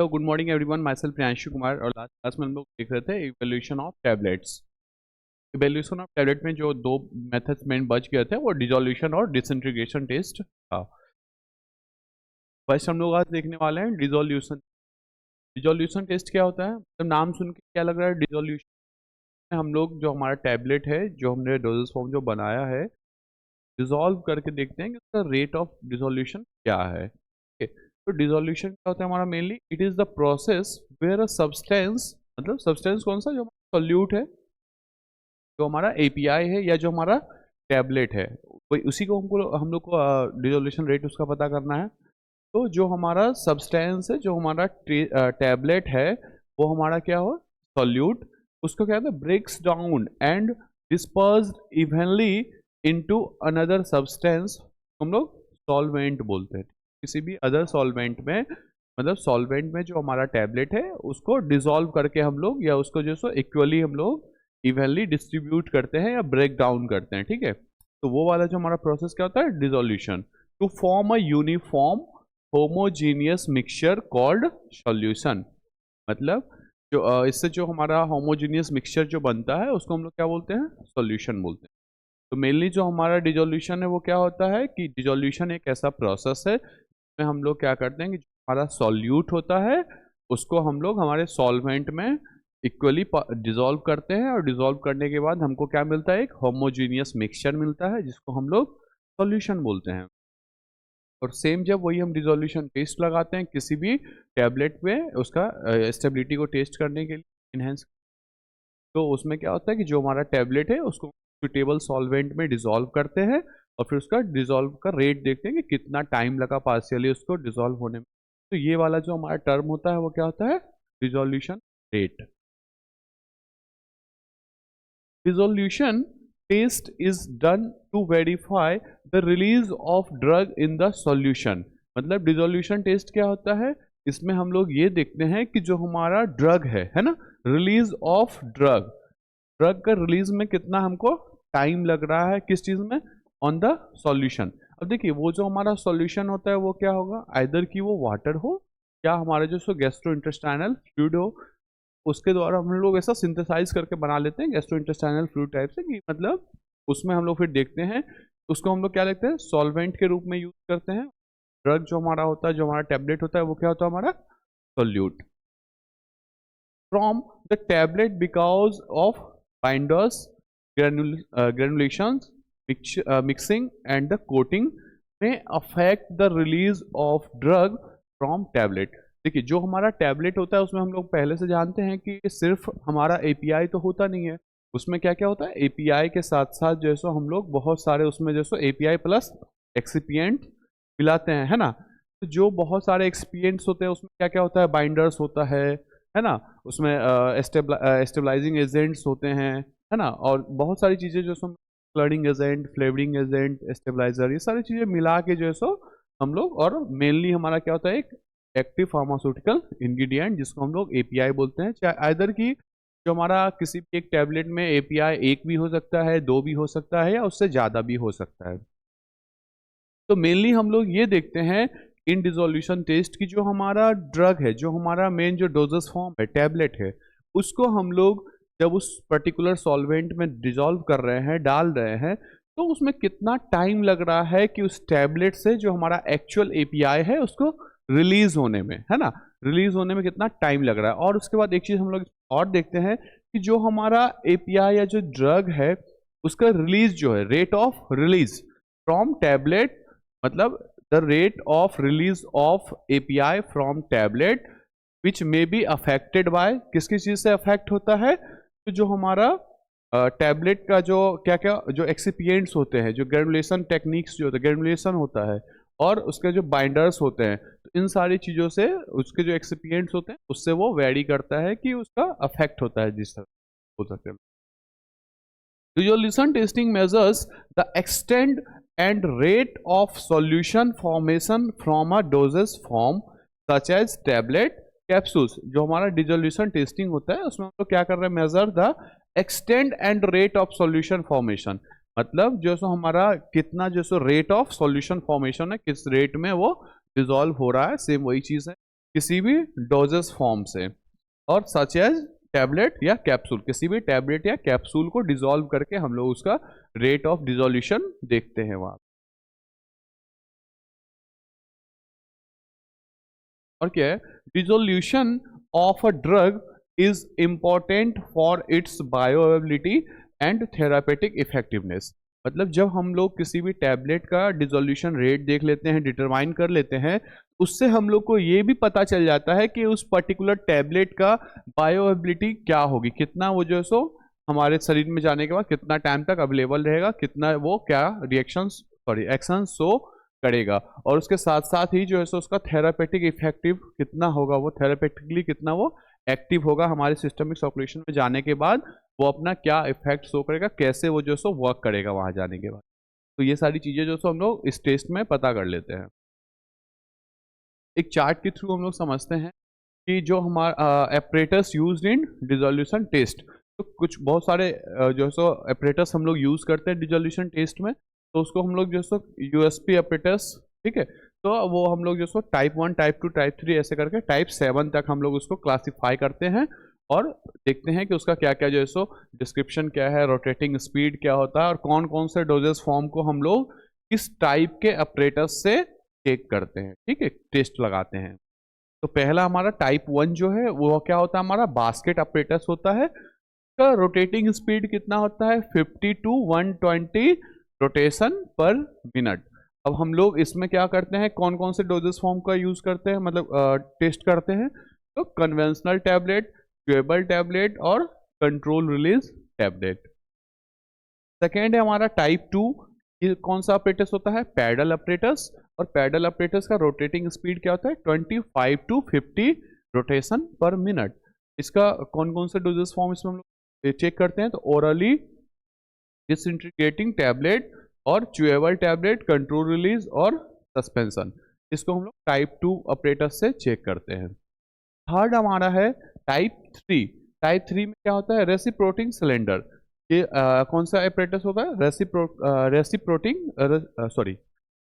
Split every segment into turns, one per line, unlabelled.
तो good morning everyone, my self Priyanshu Kumar. और last class में हम लोग देख रहे थे evolution of tablets. Evolution of tablet में जो दो मेथड्स मेन बच गए थे वो डिसोल्यूशन और डिसइंटीग्रेशन टेस्ट था। फर्स्ट हम लोग आज देखने वाले हैं डिसोल्यूशन। डिसोल्यूशन टेस्ट क्या होता है? तो नाम सुन के क्या लग रहा है? डिसोल्यूशन हम लोग जो हमारा टैबलेट है, जो हमने डोजेस फॉर्म जो बनाया है, डिसॉल्व करके देखते हैं कि उसका रेट ऑफ डिसोल्यूशन क्या है। तो डिसोल्यूशन क्या होता है हमारा? Mainly it is the process where a substance, मतलब सब्सटेंस कौन सा? जो सोल्यूट है, जो हमारा एपीआई है या जो हमारा टैबलेट है, कोई उसी को हम लोग को डिसोल्यूशन रेट उसका पता करना है। तो जो हमारा सब्सटेंस है, जो हमारा टैबलेट है, वो हमारा क्या हो? सोल्यूट। उसको क्या कहते हैं? Breaks down and dispersed evenly into another substance, हम लोग सॉल्वेंट बोलते हैं। किसी भी अदर सॉल्वेंट में, मतलब सॉल्वेंट में जो हमारा टैबलेट है उसको डिसॉल्व करके हम लोग, या उसको जो सो इक्वली हम लोग इवनली डिस्ट्रीब्यूट करते हैं या ब्रेक डाउन करते हैं। ठीक है, तो वो वाला जो हमारा प्रोसेस क्या होता है? Dissolution. To form a uniform homogeneous mixture called solution. मतलब जो इससे जो हमारा होमोजीनियस मिक्सचर जो बनता है उसको हम लोग क्या बोलते हैं? सॉल्यूशन बोलते हैं। तो मेनली जो हमारा डिसोल्यूशन है वो क्या होता है कि डिसोल्यूशन एक ऐसा प्रोसेस है जिसमें हम लोग क्या करते हैं कि जो हमारा सॉल्यूट होता है उसको हम लोग हमारे सॉल्वेंट में इक्वली डिसॉल्व करते हैं, और डिसॉल्व करने के बाद हमको क्या मिलता है? एक होमोजीनियस मिक्सचर मिलता है जिसको हम लोग सॉल्यूशन बोलते हैं। और सेम जब वही हम डिसोल्यूशन टेस्ट लगाते हैं किसी भी टैबलेट में, उसका स्टेबिलिटी को टेस्ट करने के लिए, इनहेंस, तो उसमें क्या होता है कि जो हमारा टैबलेट है उसको सुटेबल सॉल्वेंट में डिसॉल्व करते हैं, और फिर उसका डिसॉल्व का रेट देखते हैं कि कितना टाइम लगा पार्शियली उसको डिसॉल्व होने में। तो ये वाला जो हमारा टर्म होता है वो क्या होता है? Dissolution rate. Dissolution test is done to verify the release of drug in the solution। मतलब डिसोल्यूशन टेस्ट क्या होता है? इसमें हम लोग ये देखते हैं कि जो हमारा ड्रग है ना, रिलीज ऑफ ड्रग, ड्रग का रिलीज में कितना हमको टाइम लग रहा है, किस चीज में? On the solution. अब देखिए वो जो हमारा सॉल्यूशन होता है वो क्या होगा? आइदर कि वो वाटर हो या हमारे जो सो गैस्ट्रो इंटेस्टाइनल फ्लूइड हो। उसके द्वारा हम लोग ऐसा सिंथेसाइज करके बना लेते हैं गैस्ट्रो इंटेस्टाइनल फ्लूइड टाइप से, कि मतलब उसमें हम लोग फिर देखते हैं, उसको हम लोग क्या लेते हैं? सॉल्वेंट के रूप में यूज करते हैं। ड्रग जो हमारा होता है, जो हमारा टैबलेट होता है, वो क्या होता है? हमारा solute. From the tablet because of binders, granulations, mixing and the coating may affect the release of drug from tablet. देखिए जो हमारा टैबलेट होता है उसमें हम लोग पहले से जानते हैं कि सिर्फ हमारा एपीआई तो होता नहीं है, उसमें क्या क्या होता है? एपीआई के साथ साथ जो है सो हम लोग बहुत सारे उसमें जो है सो एपीआई प्लस एक्सिपिएंट मिलाते हैं, है ना। तो जो बहुत सारे एक्सपिएंट्स होते हैं उसमें क्या क्या होता है? बाइंडर्स होता है ना, उसमें स्टेबलाइजिंग एजेंट्स होते हैं, है ना, और बहुत सारी चीज़ें जो सो क्लरिंग एजेंट, फ्लेवरिंग एजेंट, स्टेबलाइजर, ये सारी चीज़ें मिला के जो है सो हम लोग, और मेनली हमारा क्या होता है? एक एक्टिव फार्मास्यूटिकल इंग्रेडिएंट जिसको हम लोग एपीआई बोलते हैं। चाहे आइदर की जो हमारा किसी भी एक टैबलेट में एपीआई एक भी हो सकता है, दो भी हो सकता है, या उससे ज़्यादा भी हो सकता है। तो मेनली हम लोग ये देखते हैं इन डिसोल्यूशन टेस्ट की जो हमारा ड्रग है, जो हमारा मेन जो डोजेस फॉर्म है, टैबलेट है, उसको हम लोग जब उस पर्टिकुलर सॉल्वेंट में डिसॉल्व कर रहे हैं, डाल रहे हैं, तो उसमें कितना टाइम लग रहा है कि उस टैबलेट से जो हमारा एक्चुअल एपीआई है उसको रिलीज होने में, है ना, रिलीज होने में कितना टाइम लग रहा है। और उसके बाद एक चीज हम लोग और देखते हैं कि जो हमारा एपीआई या जो ड्रग है उसका रिलीज जो है, rate of release from tablet, मतलब the rate of release of API from tablet which may be affected by, किसकी चीज से अफेक्ट होता है? तो जो हमारा टैबलेट का जो क्या क्या जो एक्सिपिएंट्स होते हैं, जो ग्रेनुलेशन टेक्निक्स जो होते हैं, ग्रेनुलेशन होता है, और उसके जो बाइंडर्स होते हैं, तो इन सारी चीज़ों से उसके जो एक्सिपिएंट्स होते हैं उससे वो वेरी करता है कि उसका अफेक्ट होता है जिस तरह हो सकता है। Resolution testing measures the extent and rate of solution formation from a dosage form such as tablet, capsules। जो हमारा डिसोल्यूशन टेस्टिंग होता है उसमें हम लोग क्या कर रहे हैं? Measure the extent and rate of solution formation. मतलब जो सो हमारा कितना जो so rate of solution formation है, किस रेट में वो डिसॉल्व हो रहा है, सेम वही चीज़ है। किसी भी डोजेस फॉर्म से, और सच एज टैबलेट या कैप्सूल, किसी भी टैबलेट या कैप्सूल को डिसॉल्व करके हम लोग उसका रेट ऑफ डिसोल्यूशन देखते हैं वहां। और क्या है, dissolution of a drug is important for its bioavailability and therapeutic effectiveness. मतलब जब हम लोग किसी भी टैबलेट का डिसोल्यूशन रेट देख लेते हैं, डिटरमाइन कर लेते हैं, उससे हम लोग को ये भी पता चल जाता है कि उस पर्टिकुलर टैबलेट का बायोअवेबिलिटी क्या होगी, कितना वो जो है सो हमारे शरीर में जाने के बाद कितना टाइम तक अवेलेबल रहेगा, कितना वो क्या रिएक्शंस सॉरी एक्शन शो करेगा, और उसके साथ साथ ही जो है सो उसका थेरापेटिक इफेक्टिव कितना होगा, वो थेरापेटिकली कितना वो एक्टिव होगा हमारे सिस्टमिक सर्कुलेशन में जाने के बाद, वो अपना क्या इफेक्ट शो करेगा, कैसे वो जो है सो वर्क करेगा वहां जाने के बाद। तो ये सारी चीजें जो सो हम लोग इस टेस्ट में पता कर लेते हैं। एक चार्ट के थ्रू हम लोग समझते हैं कि जो हमारा apparatus used in dissolution test, तो कुछ बहुत सारे जो है सो एपरेटस हम लोग यूज करते हैं डिसोल्यूशन टेस्ट में, तो उसको हम लोग जो है सो यूएसपी एपरेटस, ठीक है, तो वो हम लोग जो सो टाइप 1 टाइप 2 टाइप 3 ऐसे करके टाइप 7 तक हम लोग उसको क्लासिफाई करते हैं, और देखते हैं कि उसका क्या क्या जो है सो डिस्क्रिप्शन क्या है, रोटेटिंग स्पीड क्या होता है, और कौन कौन से डोजेस फॉर्म को हम लोग किस टाइप के अपरेटस से चेक करते हैं, ठीक है, टेस्ट लगाते हैं। तो पहला हमारा टाइप 1 जो है वो क्या होता है, हमारा बास्केट अपरेटस होता है। इसका रोटेटिंग स्पीड कितना होता है, 50 टू 120 रोटेशन पर मिनट। अब हम लोग इसमें क्या करते हैं, कौन कौन से डोजेस फॉर्म का यूज करते हैं, मतलब टेस्ट करते हैं, तो कन्वेंशनल टैबलेट, च्यूएबल टैबलेट और कंट्रोल रिलीज टैबलेट। सेकेंड है हमारा टाइप 2, ये कौन सा अपरेटस होता है, पैडल अपरेटस, और पैडल अपरेटस का रोटेटिंग स्पीड क्या होता है, 25 टू 50 रोटेशन पर मिनट। इसका कौन कौन से डोजेस फॉर्म इसमें हम लोग चेक करते हैं, तो ओरली डिसइंटीग्रेटिंग टैबलेट और च्यूएबल टैबलेट, कंट्रोल रिलीज और सस्पेंशन, इसको हम लोग टाइप 2 अपरेटस से चेक करते हैं। थर्ड हमारा है टाइप 3। टाइप 3 में क्या होता है, रेसिप्रोटिंग सिलेंडर। ये कौन सा अपरेटस होता है,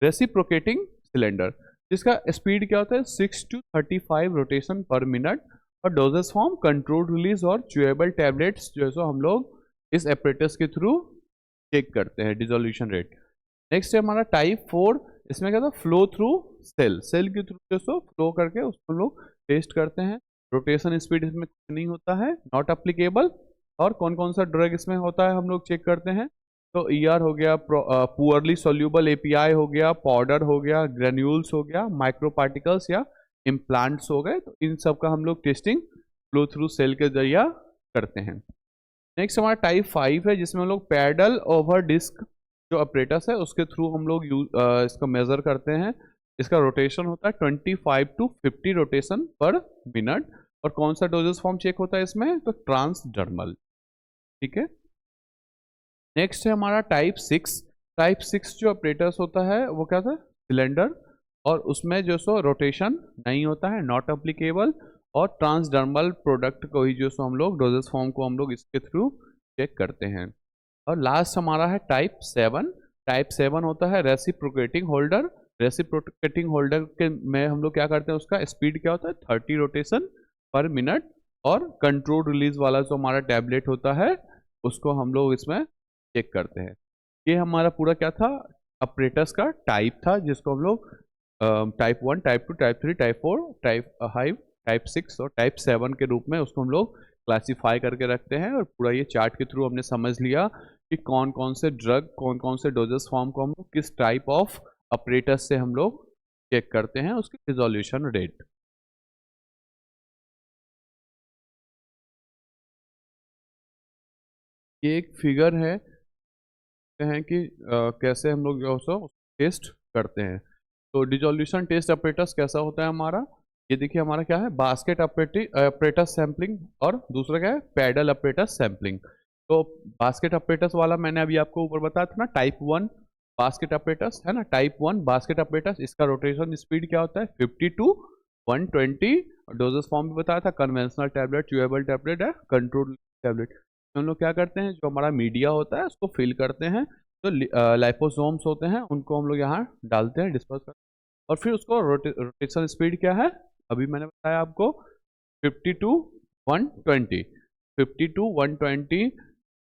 रेसिप्रोकेटिंग सिलेंडर, जिसका स्पीड क्या होता है 6 टू 35 रोटेशन पर मिनट, और डोजेस फॉर्म कंट्रोल रिलीज और च्यूएबल टैबलेट्स जो है सो हम लोग इस अपरेटस के थ्रू चेक करते हैं डिसोल्यूशन रेट। नेक्स्ट है हमारा टाइप 4, इसमें क्या था, फ्लो थ्रू सेल, सेल के थ्रू जो सो फ्लो करके उसको हम लोग टेस्ट करते हैं। रोटेशन स्पीड इसमें कुछ नहीं होता है, नॉट अप्लीकेबल। और कौन कौन सा ड्रग इसमें होता है हम लोग चेक करते हैं, तो ईआर हो गया, पुअरली सोल्यूबल एपीआई हो गया, पाउडर हो गया, ग्रेन्यूल्स हो गया, माइक्रो पार्टिकल्स या इम्प्लांट्स हो गए, तो इन सब का हम लोग टेस्टिंग फ्लो थ्रू सेल के जरिए करते हैं। नेक्स्ट हमारा टाइप 5 है, जिसमें हम लोग पैडल ओवर डिस्क जो अपरेटस है उसके थ्रू हम लोग इसको मेजर करते हैं। इसका रोटेशन होता है 25 टू 50 रोटेशन पर मिनट, और कौन सा डोजेस फॉर्म चेक होता है इसमें, तो ट्रांसडर्मल, ठीक है। नेक्स्ट है हमारा टाइप 6। टाइप 6 जो अपरेटस होता है वो क्या था, सिलेंडर, और उसमें जो सो रोटेशन नहीं होता है, नॉट अप्लीकेबल, और ट्रांसडर्मल प्रोडक्ट को ही जो सो हम लोग डोजेस फॉर्म को हम लोग इसके थ्रू चेक करते हैं। और लास्ट हमारा है टाइप 7। टाइप 7 होता है रेसिप्रोकेटिंग होल्डर। रेसिप्रोकेटिंग होल्डर के में हम लोग क्या करते हैं, उसका स्पीड क्या होता है 30 रोटेशन पर मिनट, और कंट्रोल रिलीज वाला जो हमारा टैबलेट होता है उसको हम लोग इसमें चेक करते हैं। ये हमारा पूरा क्या था, अपरेटस का टाइप था, जिसको हम लोग type 1, type 2, type 3, type 4, type 5, type 6 और टाइप 7 के रूप में उसको हम लोग क्लासीफाई करके रखते हैं। और पूरा ये चार्ट के थ्रू हमने समझ लिया कि कौन कौन से ड्रग, कौन कौन से डोजेस फॉर्म को हम लोग किस टाइप ऑफ अपरेटस से हम लोग चेक करते हैं, उसकी रिजोल्यूशन रेट। ये एक फिगर है कि कैसे हम लोग जो है सो टेस्ट करते हैं। तो डिसोल्यूशन टेस्ट अपरेटस कैसा होता है हमारा, ये देखिए हमारा क्या है, बास्केट अपरेटस सैम्पलिंग, और दूसरा क्या है, पैडल अपरेटस सैम्पलिंग। तो बास्केट अपरेटस वाला मैंने अभी आपको ऊपर बताया था ना, टाइप 1 बास्केट अपरेटस है ना, टाइप 1 बास्केट अपरेटस, इसका रोटेशन स्पीड क्या होता है 50 टू 120। डोजेस फॉर्म भी बताया था, कन्वेंशनल टैबलेट, च्यूएबल टैबलेट है, कंट्रोल टैबलेट। हम लोग क्या करते हैं, जो हमारा मीडिया होता है उसको फिल करते हैं, तो लाइपोसोम्स होते हैं उनको हम लोग यहाँ डालते हैं, डिस्पर्स करते हैं, और फिर उसको रोटेशन स्पीड क्या है अभी मैंने बताया आपको 50 to 120, 50 to 120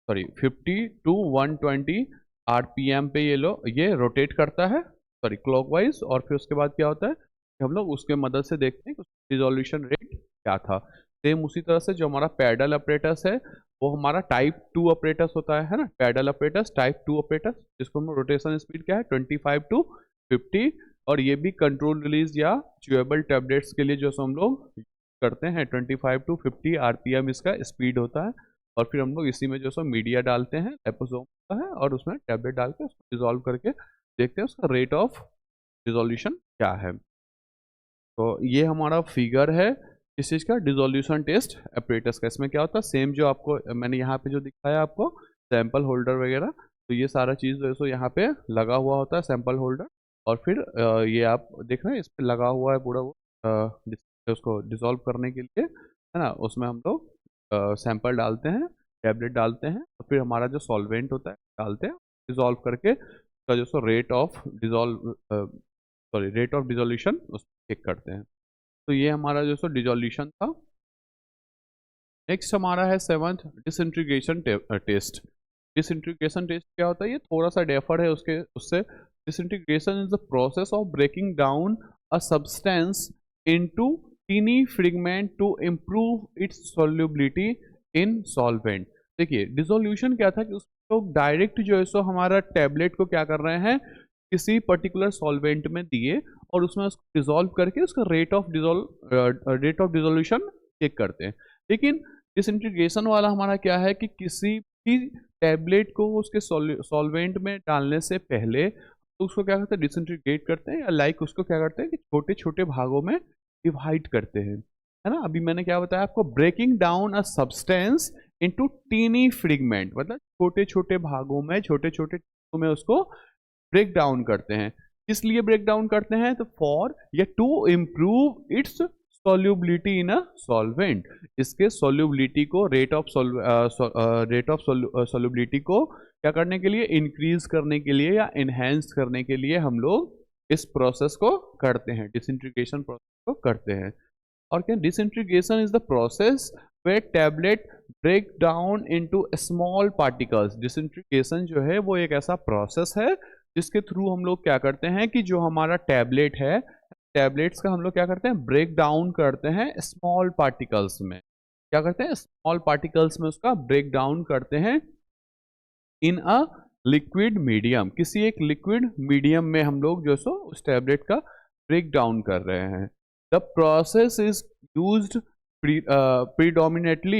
sorry 50 to 120 RPM पे ये रोटेट करता है, सॉरी क्लॉकवाइज। और फिर उसके बाद क्या होता है कि हम लोग उसके मदद से देखते हैं कि रिजोल्यूशन रेट क्या था। सेम उसी तरह से जो हमारा पैडल ऑपरेटस है वो हमारा टाइप 2 ऑपरेटस होता है ना, पैडल ऑपरेटस टाइप 2 ऑपरेटस, जिसको हम रोटेशन स्पीड क्या है 25 to 50। और ये भी कंट्रोल रिलीज या च्यूएबल टैबलेट्स के लिए जो हम लोग करते हैं 25 to 50 आरपीएम इसका स्पीड होता है। और फिर हम लोग इसी में जो सो मीडिया डालते हैं, एपोसोम होता है, और उसमें टैबलेट डाल के उसको डिजोल्व करके देखते हैं उसका रेट ऑफ डिजोल्यूशन क्या है। तो ये हमारा फिगर है इस चीज़ का, डिजोल्यूशन टेस्ट एपरेटस का। इसमें क्या होता है सेम जो आपको मैंने यहाँ पे जो दिखाया आपको सैंपल होल्डर वगैरह, तो ये सारा चीज़ जो है सो यहाँ पे लगा हुआ होता है सैंपल होल्डर। और फिर ये आप देख रहे हैं इस पर लगा हुआ है पूरा वो उसको डिसॉल्व करने के लिए, है ना। उसमें हम लोग सैंपल डालते हैं, टैबलेट डालते हैं, और फिर हमारा जो सॉल्वेंट होता है डालते हैं, डिसॉल्व करके उसका जो so rate of dissolve sorry rate of dissolution उसको चेक करते हैं। तो ये हमारा जो सो डिसोल्यूशन था। नेक्स्ट हमारा है 7th disintegration test. Disintegration test क्या होता है, ये थोड़ा सा डेफर है उससे। Disintegration is the process of breaking down a substance into tiny fragment to improve its solubility in solvent. देखिए डिसोल्यूशन क्या था कि उस लोग डायरेक्ट जो है सो हमारा टैबलेट को क्या कर रहे हैं किसी पर्टिकुलर सॉल्वेंट में दिए और उसमें उसको डिसॉल्व करके उसका रेट ऑफ डिसोल्यूशन चेक करते हैं। लेकिन डिसइंटीग्रेशन वाला हमारा क्या है कि किसी भी टैबलेट को उसके सॉल्वेंट में डालने से पहले तो उसको क्या करते हैं डिसइंटीग्रेट करते हैं, या लाइक उसको क्या करते हैं कि छोटे छोटे भागों में डिवाइड करते हैं, है ना। अभी मैंने क्या बताया आपको, breaking down a substance into tiny fragment, मतलब छोटे छोटे भागों में छोटे छोटे में उसको ब्रेक डाउन करते हैं। किस लिए ब्रेक डाउन करते हैं, तो फॉर या to improve its solubility in a solvent, इसके सॉल्युबिलिटी को रेट ऑफ सॉल्युबिलिटी को क्या करने के लिए, इंक्रीज करने के लिए या इनहेंस करने के लिए हम लोग इस प्रोसेस को करते हैं, डिसइंटीग्रेशन प्रोसेस को करते हैं। और क्या, disintegration is the process where tablet break down into small particles। Disintegration जो है वो एक ऐसा प्रोसेस है जिसके थ्रू हम लोग क्या करते हैं कि जो हमारा टैबलेट है, टैबलेट्स का हम लोग क्या करते हैं ब्रेक डाउन करते हैं स्मॉल पार्टिकल्स में। क्या करते हैं स्मॉल पार्टिकल्स में उसका ब्रेक डाउन करते हैं इन अ लिक्विड मीडियम, किसी एक लिक्विड मीडियम में हम लोग जो सो उस टैबलेट का ब्रेक डाउन कर रहे हैं। The process is used predominantly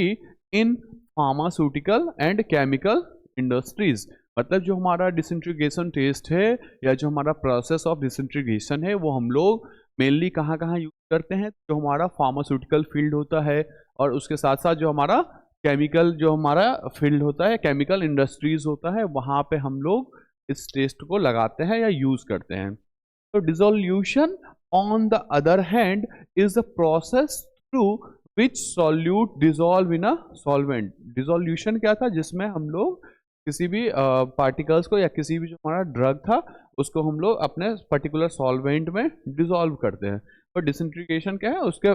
in pharmaceutical and chemical industries। मतलब जो हमारा डिसइंटीग्रेशन टेस्ट है या जो हमारा प्रोसेस ऑफ डिसइंटीग्रेशन है वो हम लोग मेनली कहाँ कहाँ यूज करते हैं, जो हमारा फार्मास्यूटिकल फील्ड होता है और उसके साथ साथ जो हमारा केमिकल जो हमारा फील्ड होता है, केमिकल इंडस्ट्रीज होता है, वहाँ पे हम लोग इस टेस्ट को लगाते हैं या यूज करते हैं। तो dissolution on the other hand is the process through which solute dissolve in a solvent. Dissolution क्या था, जिसमें हम लोग किसी भी पार्टिकल्स को या किसी भी जो हमारा ड्रग था उसको हम लोग अपने पर्टिकुलर सॉल्वेंट में डिसॉल्व करते हैं। और डिसइंटीग्रेशन क्या है, उसके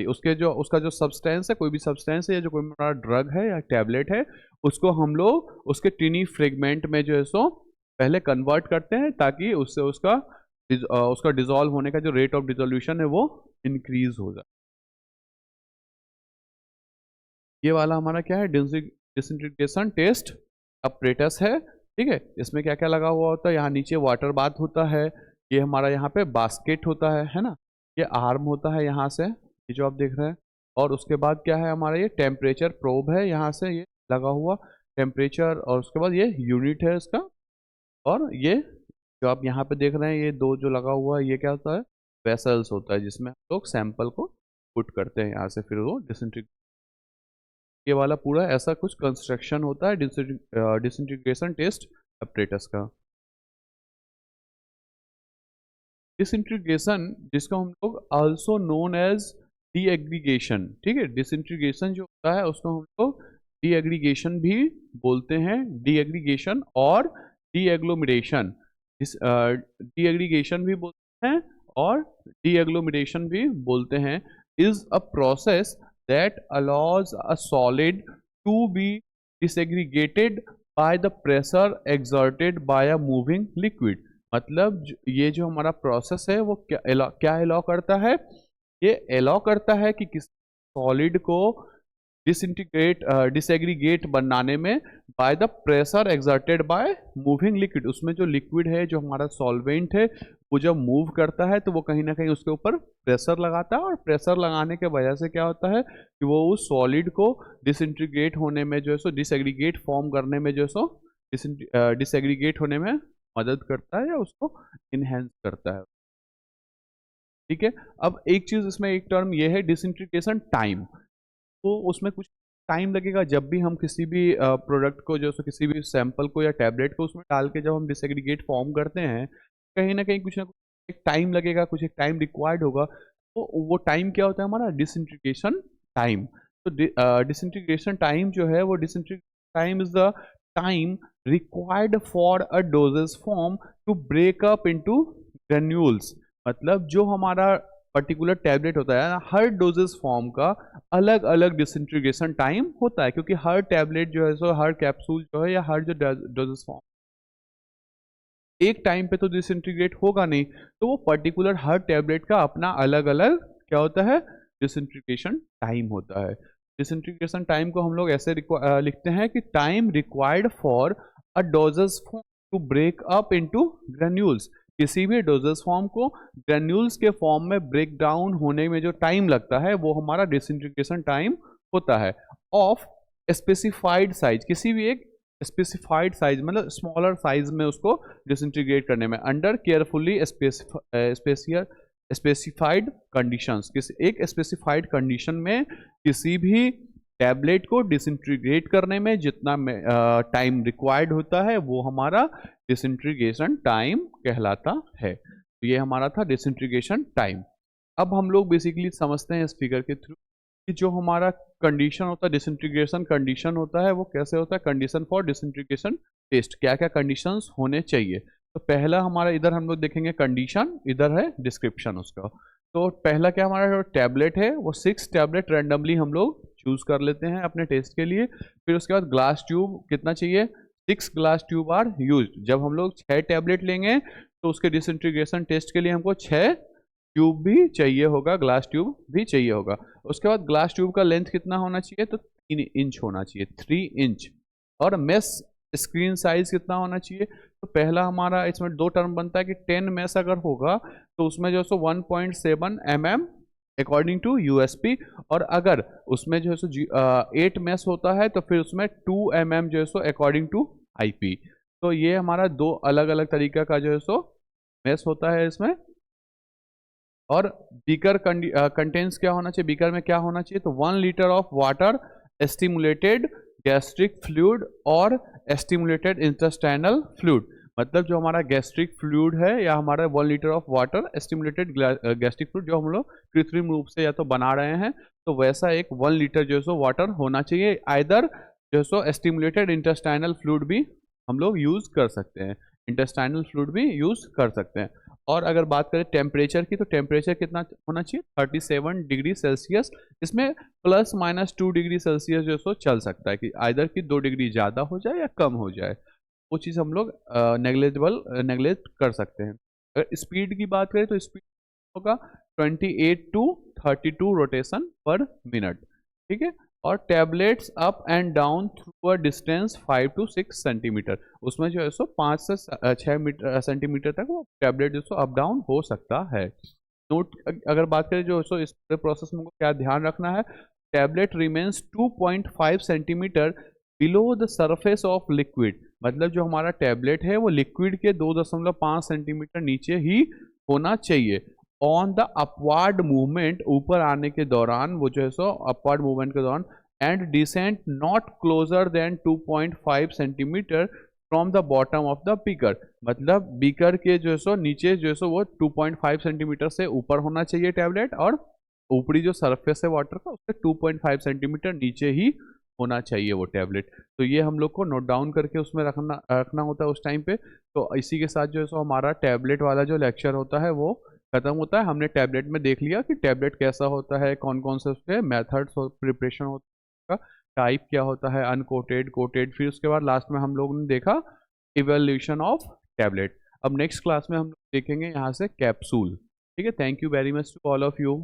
उसके जो उसका जो सब्सटेंस है, कोई भी सब्सटेंस है या जो कोई हमारा ड्रग है या टैबलेट है, उसको हम लोग उसके टीनी फ्रेगमेंट में जो है सो पहले कन्वर्ट करते हैं ताकि उससे उसका डिसॉल्व होने का जो रेट ऑफ डिसोल्यूशन है वो इंक्रीज हो जाए। ये वाला हमारा क्या है, डिसइंटीग्रेशन टेस्ट अपरेटस है, ठीक है। इसमें क्या क्या लगा हुआ होता है, यहाँ नीचे वाटर बाथ होता है, ये हमारा यहाँ पे बास्केट होता है ना, ये आर्म होता है यहाँ से, ये जो आप देख रहे हैं। और उसके बाद क्या है हमारा, ये टेम्परेचर प्रोब है, यहाँ से ये लगा हुआ टेम्परेचर, और उसके बाद ये यूनिट है इसका। और ये जो आप यहाँ पे देख रहे हैं ये दो जो लगा हुआ है, ये क्या होता है, वेसल्स होता है जिसमें हम लोग सैंपल को पुट करते हैं यहाँ से, फिर वो डिसइंटीग्रेट। ये वाला पूरा ऐसा कुछ कंस्ट्रक्शन होता है डिसइंटीग्रेशन टेस्ट अपरेटस का। डिसइंटीग्रेशन जिसको हम लोग आल्सो नोन एज डीएग्रीगेशन, ठीक है। डिसइंटीग्रेशन जो होता है उसको हम लोग डीएग्रीगेशन भी बोलते हैं, डीएग्रीगेशन और डीएग्लोमरेशन, डीएग्रीगेशन भी बोलते हैं और डीएग्लोमेरेशन भी बोलते हैं, is a process that allows a solid to be disaggregated by the pressure exerted by a moving liquid. मतलब ये जो हमारा प्रोसेस है वो क्या अलाउ करता है, ये अलाउ करता है कि किसी सॉलिड को डिसएग्रीगेट बनाने में bye the pressure exerted by moving liquid. उसमें जो लिक्विड है, जो हमारा सॉल्वेंट है, वो जब मूव करता है तो वो कहीं ना कहीं उसके ऊपर प्रेशर लगाता है, और प्रेशर लगाने के वजह से क्या होता है कि वो उस सॉलिड को डिसइंटीग्रेट होने में जो है सो डिसएग्रीगेट फॉर्म करने में जो है सो डिसएग्रीगेट होने में मदद करता है या उसको इनहेंस करता है। ठीक है। अब एक चीज इसमें, एक टर्म ये है डिसइंटीग्रेशन टाइम। तो उसमें कुछ टाइम लगेगा जब भी हम किसी भी प्रोडक्ट को, जो सो किसी भी सैंपल को या टैबलेट को उसमें डाल के जब हम डिसएग्रीगेट फॉर्म करते हैं, कहीं ना कहीं कुछ ना कुछ एक टाइम लगेगा, कुछ एक टाइम रिक्वायर्ड होगा। तो वो टाइम क्या होता है हमारा, डिसइंटीग्रेशन टाइम। तो डिसइंटीग्रेशन टाइम जो है वो disintegration time is the time required for a dosage form to break up into granules. मतलब जो हमारा पर्टिकुलर टैबलेट होता है ना, हर डोजेस फॉर्म का अलग अलग डिसइंटीग्रेशन टाइम होता है, क्योंकि हर टैबलेट जो है सो, हर कैप्सूल जो है या हर जो डोजेस फॉर्म एक टाइम पे तो डिसइंटीग्रेट होगा नहीं। तो वो पर्टिकुलर हर टैबलेट का अपना अलग अलग क्या होता है, डिसइंटीग्रेशन टाइम होता है। डिसइंटीग्रेशन टाइम को हम लोग ऐसे लिखते हैं कि time required for a dosage form to break up into granules. किसी भी डोजेस फॉर्म को ग्रेन्यूल्स के फॉर्म में ब्रेक डाउन होने में जो टाइम लगता है वो हमारा डिसइंटीग्रेशन टाइम होता है। ऑफ स्पेसिफाइड साइज, किसी भी एक स्पेसिफाइड साइज मतलब स्मॉलर साइज में उसको डिसइंटीग्रेट करने में, अंडर केयरफुली स्पेसिफाइड कंडीशंस। किसी एक स्पेसिफाइड कंडीशन में किसी भी टैबलेट को डिसइंटीग्रेट करने में जितना टाइम रिक्वायर्ड होता है वो हमारा डिसइंटीग्रेशन टाइम कहलाता है। तो ये हमारा था डिसइंटीग्रेशन टाइम। अब हम लोग बेसिकली समझते हैं इस फिगर के थ्रू कि जो हमारा कंडीशन होता है, डिसइंटीग्रेशन कंडीशन होता है, वो कैसे होता है। कंडीशन फॉर डिसइंटीग्रेशन टेस्ट, क्या क्या कंडीशंस होने चाहिए। तो पहला हमारा इधर हम लोग देखेंगे कंडीशन, इधर है डिस्क्रिप्शन उसका। तो पहला क्या हमारा जो टैबलेट है वो 6 टैबलेट रैंडमली हम लोग चूज कर लेते हैं अपने टेस्ट के लिए। फिर उसके बाद ग्लास ट्यूब कितना चाहिए, 6 ग्लास ट्यूब आर यूज। जब हम लोग 6 टैबलेट लेंगे तो उसके डिसइंटीग्रेशन टेस्ट के लिए हमको 6 ट्यूब भी चाहिए होगा, ग्लास ट्यूब भी चाहिए होगा। उसके बाद ग्लास ट्यूब का लेंथ कितना होना चाहिए, तो 3 इंच होना चाहिए, 3 इंच। और मेस स्क्रीन साइज कितना होना चाहिए, तो पहला हमारा इसमें 2 टर्म बनता है कि 10 मेस अगर होगा तो उसमें जो है सो 1.7 mm अकॉर्डिंग टू यूएसपी, और अगर उसमें जो है सो 8 मेस होता है तो फिर उसमें 2 mm जो है सो अकॉर्डिंग टू आईपी। तो ये हमारा 2 अलग अलग तरीका का जो है सो मेस होता है इसमें। और बीकर कंटेंट्स क्या होना चाहिए, बीकर में क्या होना चाहिए, तो 1 litre of water, stimulated gastric fluid और स्टिमुलेटेड इंटेस्टाइनल फ्लूइड। मतलब जो हमारा गैस्ट्रिक फ्लूइड है या हमारा 1 litre of water, stimulated gastric fluid जो हम लोग कृत्रिम रूप से या तो बना रहे हैं, तो वैसा एक 1 लीटर जो है सो वाटर होना चाहिए। आइदर जो है सो स्टिमुलेटेड इंटेस्टाइनल फ्लूइड भी हम लोग यूज कर सकते हैं, इंटेस्टाइनल फ्लूइड भी यूज कर सकते हैं। और अगर बात करें टेम्परेचर की, तो टेम्परेचर कितना होना चाहिए, 37 डिग्री सेल्सियस। इसमें +- 2 डिग्री सेल्सियस जो सो चल सकता है, कि आइदर कि 2 डिग्री ज़्यादा हो जाए या कम हो जाए, वो चीज़ हम लोग नेग्लेक्ट कर सकते हैं। अगर स्पीड की बात करें तो स्पीड होगा 28 टू 32 रोटेशन पर मिनट। ठीक है। और tablets up and down through a distance 5 to 6 centimetre, उसमें जो है सो 5 से 6 सेंटीमीटर तक वो टैबलेट जो सो अप डाउन हो सकता है। नोट अगर बात करें जो सो इस पूरे प्रोसेस में क्या ध्यान रखना है, tablet remains 2.5 centimetre below the surface of liquid. मतलब जो हमारा टैबलेट है वो लिक्विड के 2.5 सेंटीमीटर नीचे ही होना चाहिए। ऑन द अपवार्ड मूवमेंट, ऊपर आने के दौरान वो जो है सो अपवार्ड मूवमेंट के दौरान, and descent not closer than 2.5 centimetre from the bottom of the beaker. मतलब बीकर के जो है सो नीचे जो है सो वो 2.5 सेंटीमीटर से ऊपर होना चाहिए टैबलेट, और ऊपरी जो सरफेस है वाटर का उससे 2.5 सेंटीमीटर नीचे ही होना चाहिए वो टैबलेट। तो ये हम लोग को नोट डाउन करके उसमें रखना होता है उस टाइम पे। तो इसी के साथ जो है सो हमारा टैबलेट वाला जो लेक्चर होता है वो खत्म होता है। हमने टैबलेट में देख लिया कि टैबलेट कैसा होता है, कौन कौन से उसके मेथड्स और प्रिपरेशन होता है, टाइप क्या होता है, अनकोटेड, कोटेड। फिर उसके बाद लास्ट में हम लोगों ने देखा इवोल्यूशन ऑफ टैबलेट। अब नेक्स्ट क्लास में हम लोग देखेंगे यहाँ से कैप्सूल। ठीक है, thank you very much to all of you.